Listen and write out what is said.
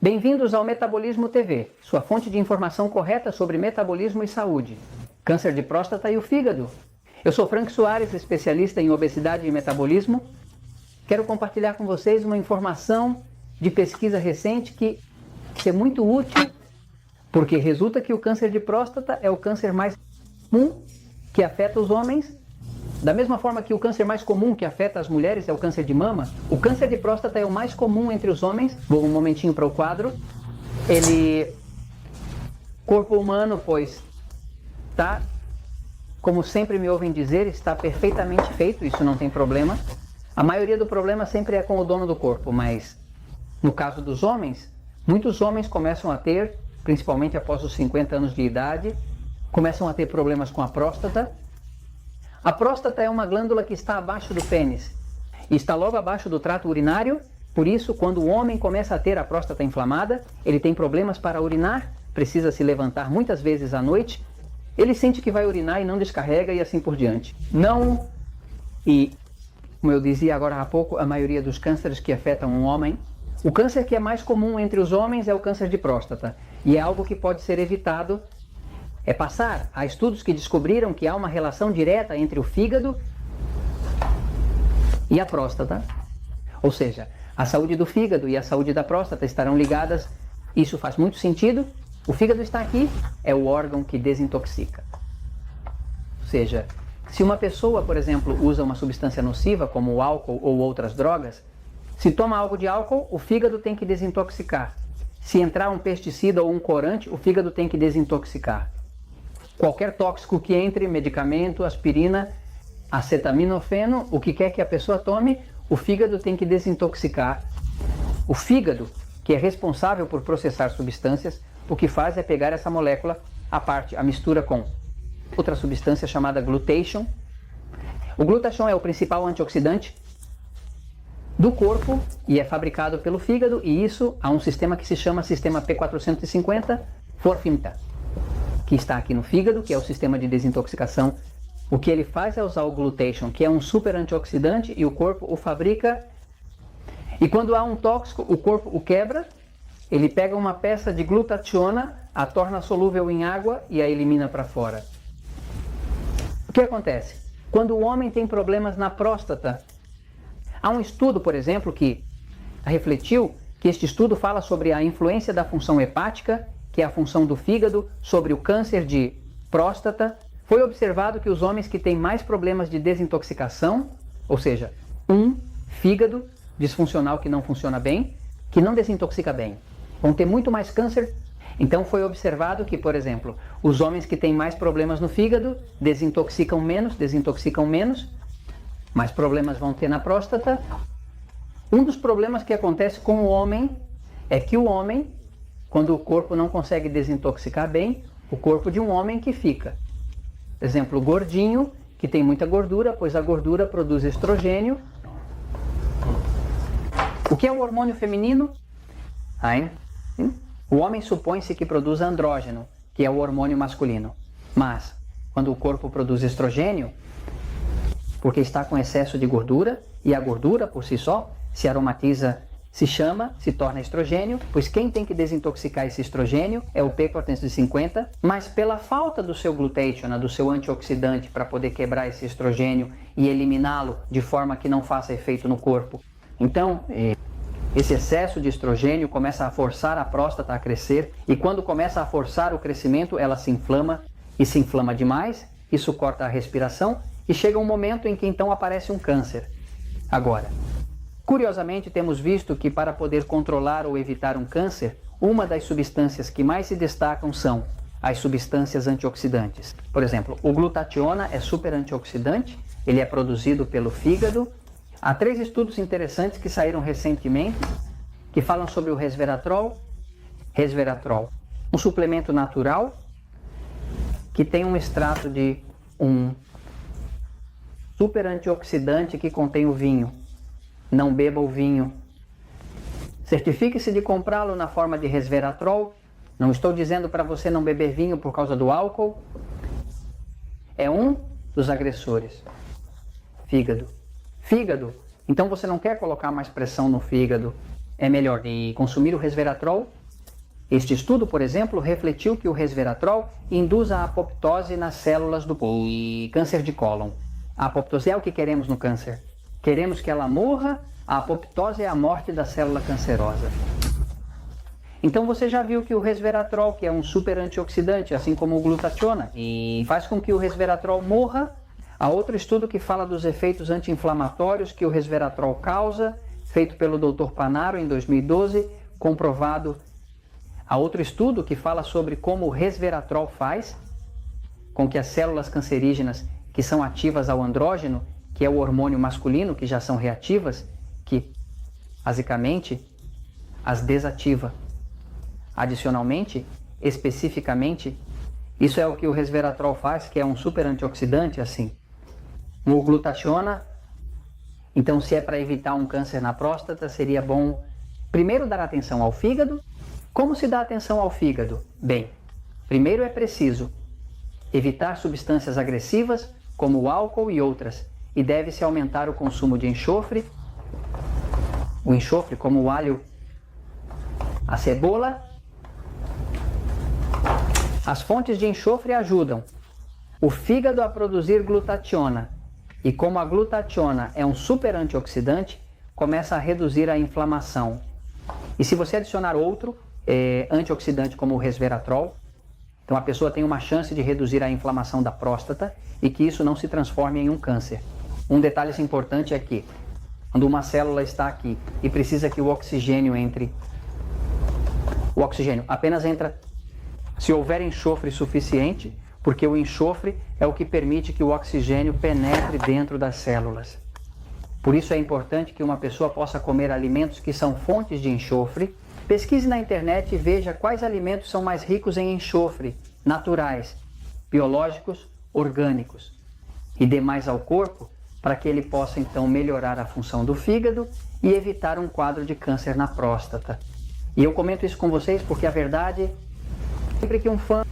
Bem-vindos ao Metabolismo TV, sua fonte de informação correta sobre metabolismo e saúde, câncer de próstata e o fígado. Eu sou Frank Soares, especialista em obesidade e metabolismo. Quero compartilhar com vocês uma informação de pesquisa recente que é muito útil, porque resulta que o câncer de próstata é o câncer mais comum que afeta os homens. Da mesma forma que o câncer mais comum que afeta as mulheres é o câncer de mama, o câncer de próstata é o mais comum entre os homens. Vou um momentinho para o quadro. Corpo humano, pois, tá, como sempre me ouvem dizer, está perfeitamente feito, isso não tem problema. A maioria do problema sempre é com o dono do corpo, mas no caso dos homens, muitos homens começam a ter, principalmente após os 50 anos de idade, começam a ter problemas com a próstata. A próstata é uma glândula que está abaixo do pênis e está logo abaixo do trato urinário. Por isso, quando o homem começa a ter a próstata inflamada, ele tem problemas para urinar, precisa se levantar muitas vezes à noite, ele sente que vai urinar e não descarrega e assim por diante. Como eu dizia agora há pouco, a maioria dos cânceres que afetam um homem, o câncer que é mais comum entre os homens é o câncer de próstata e é algo que pode ser evitado. Há estudos que descobriram que há uma relação direta entre o fígado e a próstata. Ou seja, a saúde do fígado e a saúde da próstata estarão ligadas. Isso faz muito sentido. O fígado está aqui, é o órgão que desintoxica. Ou seja, se uma pessoa, por exemplo, usa uma substância nociva, como o álcool ou outras drogas, se toma algo de álcool, o fígado tem que desintoxicar. Se entrar um pesticida ou um corante, o fígado tem que desintoxicar. Qualquer tóxico que entre, medicamento, aspirina, acetaminofeno, o que quer que a pessoa tome, o fígado tem que desintoxicar. O fígado, que é responsável por processar substâncias, o que faz é pegar essa molécula à parte, a mistura com outra substância chamada glutathione. O glutathione é o principal antioxidante do corpo e é fabricado pelo fígado, e isso há um sistema que se chama sistema P450 forfinta, que está aqui no fígado, que é o sistema de desintoxicação. O que ele faz é usar o glutathione, que é um super antioxidante, e o corpo o fabrica. E quando há um tóxico, o corpo o quebra, ele pega uma peça de glutationa, a torna solúvel em água e a elimina para fora. O que acontece? Quando o homem tem problemas na próstata, há um estudo, por exemplo, que refletiu, que este estudo fala sobre a influência da função hepática, que é a função do fígado, sobre o câncer de próstata. Foi observado que os homens que têm mais problemas de desintoxicação, ou seja, fígado disfuncional que não funciona bem, que não desintoxica bem, vão ter muito mais câncer. Então foi observado que, por exemplo, os homens que têm mais problemas no fígado desintoxicam menos, mais problemas vão ter na próstata. Um dos problemas que acontece com o homem é que o homem, quando o corpo não consegue desintoxicar bem, o corpo de um homem que fica, por exemplo, gordinho, que tem muita gordura, pois a gordura produz estrogênio. O que é o hormônio feminino? O homem supõe-se que produz andrógeno, que é o hormônio masculino. Mas, quando o corpo produz estrogênio, porque está com excesso de gordura, e a gordura por si só se aromatiza, se torna estrogênio, pois quem tem que desintoxicar esse estrogênio é o P450, mas pela falta do seu glutathione, do seu antioxidante, para poder quebrar esse estrogênio e eliminá-lo de forma que não faça efeito no corpo. Então, esse excesso de estrogênio começa a forçar a próstata a crescer, e quando começa a forçar o crescimento, ela se inflama, e se inflama demais, isso corta a respiração, e chega um momento em que então aparece um câncer. Agora, curiosamente, temos visto que para poder controlar ou evitar um câncer, uma das substâncias que mais se destacam são as substâncias antioxidantes. Por exemplo, o glutationa é super antioxidante, ele é produzido pelo fígado. Há 3 estudos interessantes que saíram recentemente, que falam sobre o resveratrol. Resveratrol, um suplemento natural que tem um extrato de um super antioxidante que contém o vinho. Não beba o vinho. Certifique-se de comprá-lo na forma de resveratrol. Não estou dizendo para você não beber vinho por causa do álcool. É um dos agressores. Fígado. Então você não quer colocar mais pressão no fígado. é melhor. E consumir o resveratrol, este estudo, por exemplo, refletiu que o resveratrol induz a apoptose nas células do câncer de cólon. A apoptose é o que queremos no câncer. Queremos que ela morra, a apoptose é a morte da célula cancerosa. Então você já viu que o resveratrol, que é um super antioxidante, assim como o glutationa, e faz com que o resveratrol morra. Há outro estudo que fala dos efeitos anti-inflamatórios que o resveratrol causa, feito pelo Dr. Panaro em 2012, comprovado. Há outro estudo que fala sobre como o resveratrol faz com que as células cancerígenas que são ativas ao andrógeno, que é o hormônio masculino, que já são reativas, que basicamente as desativa. Adicionalmente, especificamente, isso é o que o resveratrol faz, que é um super antioxidante assim. O glutationa, então se é para evitar um câncer na próstata, seria bom primeiro dar atenção ao fígado. Como se dá atenção ao fígado? Bem, primeiro é preciso evitar substâncias agressivas, como o álcool e outras, e deve-se aumentar o consumo de enxofre. O enxofre, como o alho, a cebola. As fontes de enxofre ajudam o fígado a produzir glutationa, e como a glutationa é um super antioxidante, começa a reduzir a inflamação. E se você adicionar outro antioxidante como o resveratrol, então a pessoa tem uma chance de reduzir a inflamação da próstata e que isso não se transforme em um câncer. Um detalhe importante é que quando uma célula está aqui e precisa que o oxigênio entre, o oxigênio apenas entra se houver enxofre suficiente, porque o enxofre é o que permite que o oxigênio penetre dentro das células. Por isso é importante que uma pessoa possa comer alimentos que são fontes de enxofre. Pesquise na internet e veja quais alimentos são mais ricos em enxofre, naturais, biológicos, orgânicos, e dê mais ao corpo para que ele possa então melhorar a função do fígado e evitar um quadro de câncer na próstata. E eu comento isso com vocês porque a verdade, sempre que um fã